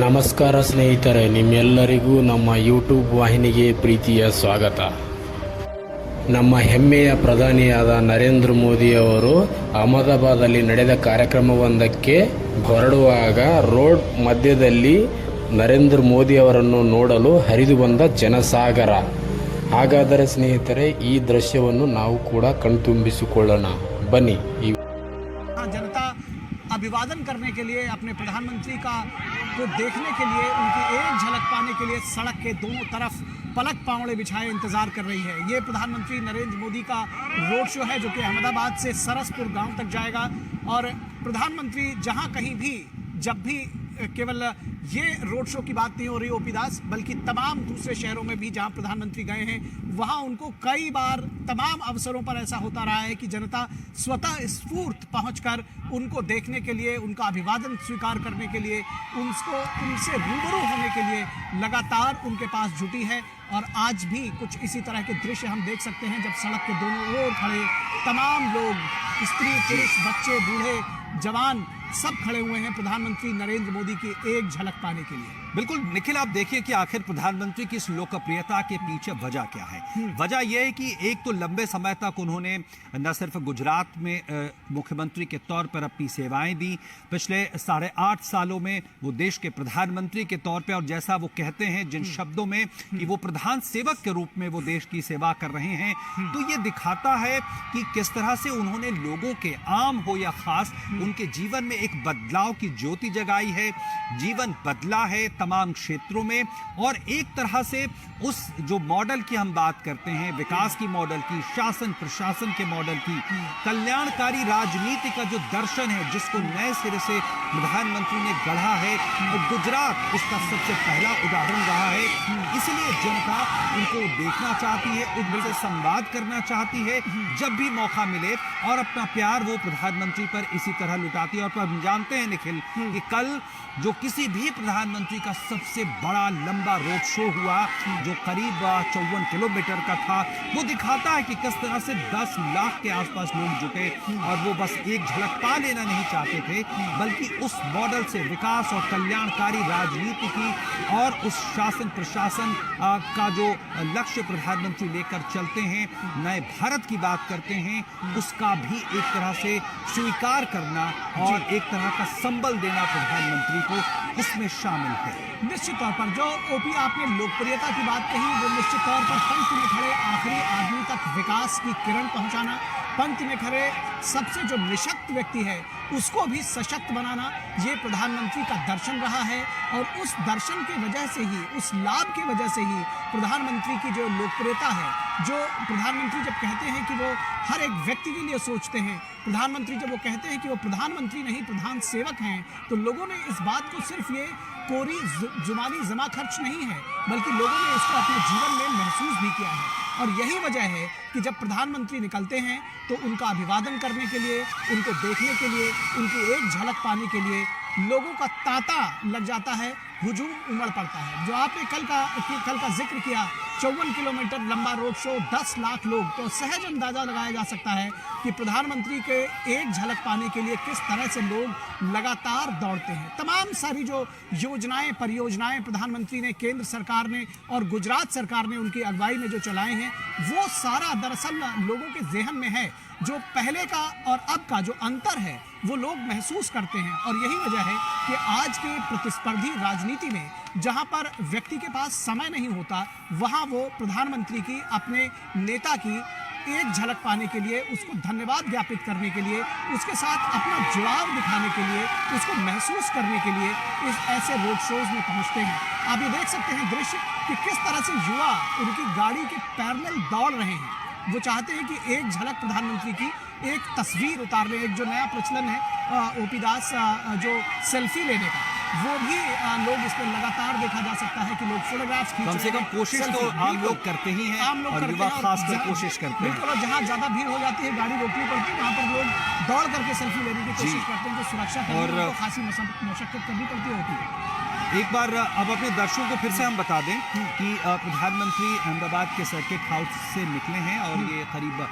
ನಮಸ್ಕಾರ ಸ್ನೇಹಿತರೆ, ನಿಮ್ಮೆಲ್ಲರಿಗೂ ನಮ್ಮ ಯೂಟ್ಯೂಬ್ ವಾಹಿನಿಗೆ ಪ್ರೀತಿಯ ಸ್ವಾಗತ. ನಮ್ಮ ಹೆಮ್ಮೆಯ ಪ್ರಧಾನಿಯಾದ ನರೇಂದ್ರ ಮೋದಿಯವರು ಅಹಮದಾಬಾದಲ್ಲಿ ನಡೆದ ಕಾರ್ಯಕ್ರಮವೊಂದಕ್ಕೆ ಹೊರಡುವಾಗ ರೋಡ್ ಮಧ್ಯದಲ್ಲಿ ನರೇಂದ್ರ ಮೋದಿಯವರನ್ನು ನೋಡಲು ಹರಿದು ಬಂದ ಜನಸಾಗರ. ಹಾಗಾದರೆ ಸ್ನೇಹಿತರೆ, ಈ ದೃಶ್ಯವನ್ನು ನಾವು ಕೂಡ ಕಣ್ತುಂಬಿಸಿಕೊಳ್ಳೋಣ ಬನ್ನಿ. जनता अभिवादन करने के लिए, अपने प्रधानमंत्री को देखने के लिए, उनकी एक झलक पाने के लिए सड़क के दोनों तरफ पलक पावड़े बिछाए इंतजार कर रही है. ये प्रधानमंत्री नरेंद्र मोदी का रोड शो है जो कि अहमदाबाद से सरसपुर गांव तक जाएगा. और प्रधानमंत्री जहां कहीं भी जब भी केवल ये रोड शो की बात नहीं हो रही ओपी दास, बल्कि तमाम दूसरे शहरों में भी जहां प्रधानमंत्री गए हैं वहां उनको कई बार तमाम अवसरों पर ऐसा होता रहा है कि जनता स्वतः स्फूर्त पहुंचकर उनको देखने के लिए, उनका अभिवादन स्वीकार करने के लिए, उनसे रूबरू होने के लिए लगातार उनके पास जुटी है. और आज भी कुछ इसी तरह के दृश्य हम देख सकते हैं जब सड़क के दोनों ओर खड़े तमाम लोग, स्त्री पुरुष बच्चे बूढ़े जवान सब खड़े हुए हैं प्रधानमंत्री नरेंद्र मोदी की एक झलक पाने के लिए. बिल्कुल निखिल, आप देखिए कि आखिर प्रधानमंत्री की इस लोकप्रियता के पीछे वजह क्या है. वजह यह है कि एक तो लंबे समय तक उन्होंने न सिर्फ गुजरात में मुख्यमंत्री के तौर पर अपनी सेवाएं दी, पिछले 8.5 सालों में वो देश के प्रधानमंत्री के तौर पर, और जैसा वो कहते हैं जिन शब्दों में कि वो प्रधान सेवक के रूप में वो देश की सेवा कर रहे हैं, तो ये दिखाता है कि किस तरह से उन्होंने लोगों के, आम हो या खास, उनके जीवन में एक बदलाव की ज्योति जगाई है. जीवन बदला है तमाम क्षेत्रों में, और एक तरह से उस जो मॉडल की हम बात करते हैं, विकास की मॉडल की, शासन प्रशासन के मॉडल की, कल्याणकारी राजनीति का जो दर्शन है जिसको नए सिरे से प्रधानमंत्री ने गढ़ा है, तो गुजरात उसका सबसे पहला उदाहरण रहा है. इसलिए जनता उनको देखना चाहती है, उनसे संवाद करना चाहती है जब भी मौका मिले, और अपना प्यार वो प्रधानमंत्री पर इसी तरह लुटाती है. और हम जानते हैं निखिल कि कल जो किसी भी प्रधानमंत्री का सबसे बड़ा लंबा रोड शो हुआ जो करीब 54 किलोमीटर का था, वो दिखाता है कि किस तरह से 10 लाख के आसपास लोग जुटे, और वो बस एक झलक पा लेना नहीं चाहते थे, बल्कि उस मॉडल से विकास और कल्याणकारी राजनीति की और उस शासन प्रशासन का जो लक्ष्य प्रधानमंत्री लेकर चलते हैं, नए भारत की बात करते हैं, उसका भी एक तरह से स्वीकार करना और एक तरह का संबल देना प्रधानमंत्री को उसमें शामिल है. निश्चित तौर पर जो ओपी आपने लोकप्रियता की बात कही, वो निश्चित तौर पर पंक्ति में खड़े आखिरी आदमी तक विकास की किरण पहुंचाना, पंक्ति में खड़े सबसे जो निशक्त व्यक्ति है उसको भी सशक्त बनाना, ये प्रधानमंत्री का दर्शन रहा है. और उस दर्शन की वजह से ही, उस लाभ की वजह से ही प्रधानमंत्री की जो लोकप्रियता है, जो प्रधानमंत्री जब कहते हैं कि वो हर एक व्यक्ति के लिए सोचते हैं, प्रधानमंत्री जब वो कहते हैं कि वो प्रधानमंत्री नहीं प्रधान सेवक हैं, तो लोगों ने इस बात को सिर्फ ये कोरी जुबानी जमा खर्च नहीं है, बल्कि लोगों ने इसको अपने जीवन में महसूस भी किया है. और यही वजह है कि जब प्रधानमंत्री निकलते हैं तो उनका अभिवादन करने के लिए, उनको देखने के लिए, उनकी एक झलक पाने के लिए लोगों का तांता लग जाता है, हुजूम उमड़ पड़ता है. जो आपने कल का जिक्र किया, 54 किलोमीटर लंबा रोड शो, 10 लाख लोग, तो सहज अंदाजा लगाया जा सकता है कि प्रधानमंत्री के एक झलक पाने के लिए किस तरह से लोग लगातार दौड़ते हैं. तमाम सारी जो योजनाएं, परियोजनाएं प्रधानमंत्री ने, केंद्र सरकार ने और गुजरात सरकार ने उनकी अगुवाई में जो चलाए हैं, वो सारा दरअसल लोगों के जेहन में है. जो पहले का और अब का जो अंतर है वो लोग महसूस करते हैं. और यही वजह है कि आज के प्रतिस्पर्धी राजनीति में जहां पर व्यक्ति के पास समय नहीं होता, वहां वो प्रधानमंत्री की, अपने नेता की एक झलक पाने के लिए, उसको धन्यवाद ज्ञापित करने के लिए, उसके साथ अपना जुड़ाव दिखाने के लिए, उसको महसूस करने के लिए इस ऐसे रोड शोज में पहुंचते हैं. आप ये देख सकते हैं दृश्य कि किस तरह से युवा उनकी गाड़ी के पैरेलल दौड़ रहे हैं. वो चाहते हैं कि एक झलक प्रधानमंत्री की एक तस्वीर उतार ले. एक जो नया प्रचलन है ओपी दास, जो सेल्फी लेने का, वो भी लोग इसमें लगातार देखा जा सकता है कि लोग फोटोग्राफ्स खींच रहे हैं. कम से कम कोशिश तो आम लोग करते ही हैं, आम लोग और युवा खासकर कोशिश करते हैं. बिल्कुल, और जहाँ ज्यादा भीड़ हो जाती है, गाड़ी रोकनी पड़ती है, वहाँ पर लोग दौड़ करके सेल्फी लेने की कोशिश करते हैं, जो सुरक्षा और खासी मशक्कत करनी पड़ती होती है. एक बार अब अपने दर्शकों को फिर से हम बता दें कि प्रधानमंत्री अहमदाबाद के सर्किट हाउस से निकले हैं, और ये करीब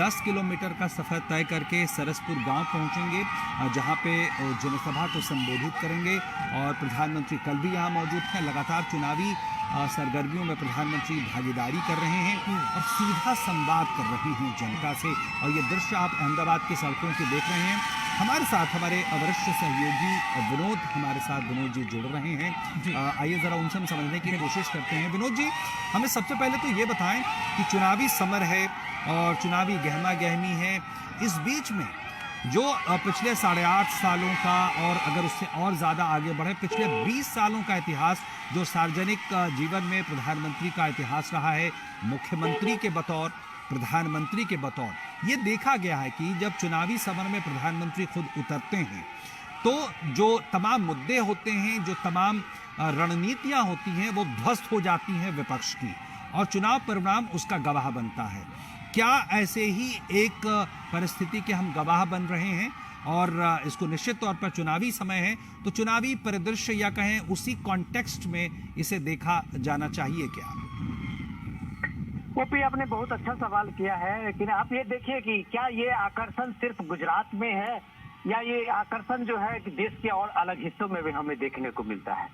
10 किलोमीटर का सफ़र तय करके सरसपुर गांव पहुंचेंगे, जहां पे जनसभा को संबोधित करेंगे। और प्रधानमंत्री कल भी यहां मौजूद हैं। लगातार चुनावी सरगर्मियों में प्रधानमंत्री भागीदारी कर रहे हैं और सीधा संवाद कर रहे हैं जनता से। और ये दृश्य आप अहमदाबाद की सड़कों के देख रहे हैं। हमारे साथ हमारे वरिष्ठ सहयोगी विनोद जी जुड़ रहे हैं। आइए जरा उनसे हम समझने की कोशिश करते हैं। विनोद जी, हमें सबसे पहले तो ये बताएं कि चुनावी समर है और चुनावी गहमा गहमी है, इस बीच में जो पिछले 8.5 सालों का और अगर उससे और ज़्यादा आगे बढ़े पिछले 20 सालों का इतिहास, जो सार्वजनिक जीवन में प्रधानमंत्री का इतिहास रहा है, मुख्यमंत्री के बतौर, प्रधानमंत्री के बतौर, ये देखा गया है कि जब चुनावी समर में प्रधानमंत्री खुद उतरते हैं तो जो तमाम मुद्दे होते हैं, जो तमाम रणनीतियां होती हैं, वो ध्वस्त हो जाती हैं विपक्ष की, और चुनाव परिणाम उसका गवाह बनता है। क्या ऐसे ही एक परिस्थिति के हम गवाह बन रहे हैं? और इसको निश्चित तौर पर चुनावी समय है तो चुनावी परिदृश्य या कहें उसी कॉन्टेक्स्ट में इसे देखा जाना चाहिए क्या? ओपी, आपने बहुत अच्छा सवाल किया है, लेकिन आप ये देखिए कि क्या ये आकर्षण सिर्फ गुजरात में है या ये आकर्षण जो है कि देश के और अलग हिस्सों में भी हमें देखने को मिलता है।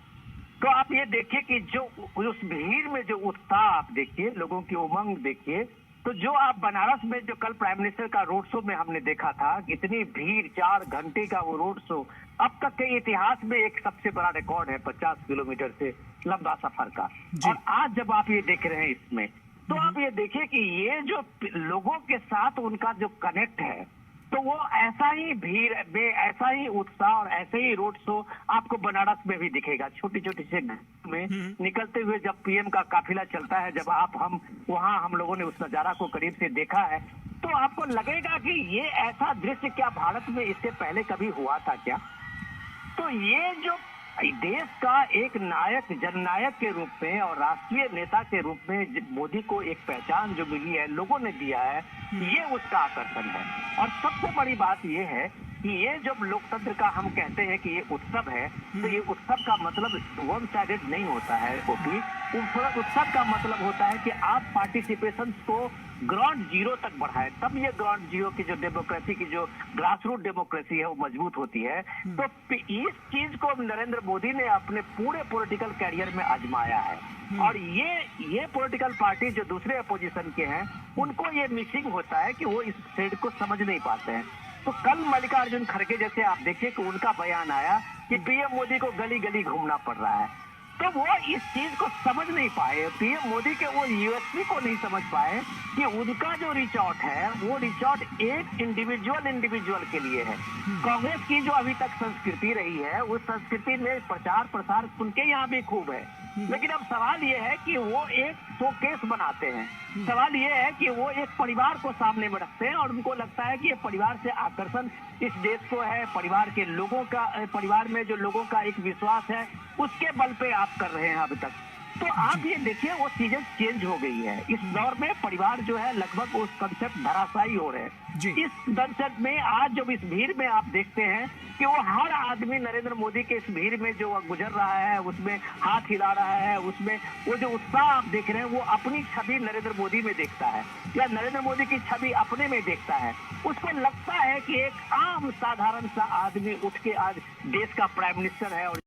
तो आप ये देखिए कि जो उस भीड़ में जो उत्साह आप देखिए, लोगों की उमंग देखिए, तो जो आप बनारस में जो कल प्राइम मिनिस्टर का रोड शो में हमने देखा था, इतनी भीड़, 4 घंटे का वो रोड शो अब तक के इतिहास में एक सबसे बड़ा रिकॉर्ड है, 50 किलोमीटर से लंबा सफर का। और आज जब आप ये देख रहे हैं इसमें, तो आप ये देखिए कि ये जो लोगों के साथ उनका जो कनेक्ट है, तो वो ऐसा ही भीड़ में, ऐसा ही उत्साह और ऐसे ही रोड शो आपको बनारस में भी दिखेगा। छोटी छोटी से में निकलते हुए जब पीएम का काफिला चलता है, जब हम वहां हम लोगों ने उस नजारा को करीब से देखा है, तो आपको लगेगा कि ये ऐसा दृश्य क्या भारत में इससे पहले कभी हुआ था क्या? तो ये जो देश का एक नायक, जननायक के रूप में और राष्ट्रीय नेता के रूप में मोदी को एक पहचान जो मिली है, लोगों ने दिया है, ये उसका आकर्षण है। और सबसे बड़ी बात ये है कि ये जब लोकतंत्र का हम कहते हैं कि ये उत्सव है, तो ये उत्सव का मतलब वन साइडेड नहीं होता है ओपी। उत्सव का मतलब होता है कि आप पार्टिसिपेशन को ग्राउंड जीरो तक बढ़ाए, तब ये ग्राउंड जीरो की जो डेमोक्रेसी की जो ग्रास रूट डेमोक्रेसी है वो मजबूत होती है। तो इस चीज को नरेंद्र मोदी ने अपने पूरे पॉलिटिकल कैरियर में आजमाया है। और ये पॉलिटिकल पार्टी जो दूसरे अपोजिशन के हैं, उनको ये मिसिंग होता है कि वो इस ट्रेंड को समझ नहीं पाते हैं। तो कल मल्लिकार्जुन खड़गे जैसे आप देखिए कि उनका बयान आया कि पीएम मोदी को गली गली घूमना पड़ रहा है, तो वो इस चीज को समझ नहीं पाए, पीएम मोदी के वो यूएसपी को नहीं समझ पाए कि उनका जो रीच आउट है, वो रीच आउट एक इंडिविजुअल के लिए है। कांग्रेस की जो अभी तक संस्कृति रही है, उस संस्कृति में प्रचार प्रसार उनके यहाँ भी खूब है, लेकिन अब सवाल ये है कि वो एक शोकेस बनाते हैं। सवाल ये है कि वो एक परिवार को सामने में रखते हैं और उनको लगता है कि ये परिवार से आकर्षण इस देश को है, परिवार के लोगों का, परिवार में जो लोगों का एक विश्वास है, उसके बल पे आप कर रहे हैं अभी तक। तो आप ये देखिए वो चीजें चेंज हो गई है। इस दौर में परिवार जो है लगभग उस कंसेप्ट धराशायी हो रहे हैं। इस कंसेप्ट में आज जब इस भीड़ में आप देखते हैं कि वो हर आदमी नरेंद्र मोदी के इस भीड़ में जो गुजर रहा है, उसमें हाथ हिला रहा है, उसमें वो जो उत्साह आप देख रहे हैं, वो अपनी छवि नरेंद्र मोदी में देखता है या नरेंद्र मोदी की छवि अपने में देखता है। उसको लगता है कि एक आम साधारण सा आदमी उठ के आज देश का प्राइम मिनिस्टर है और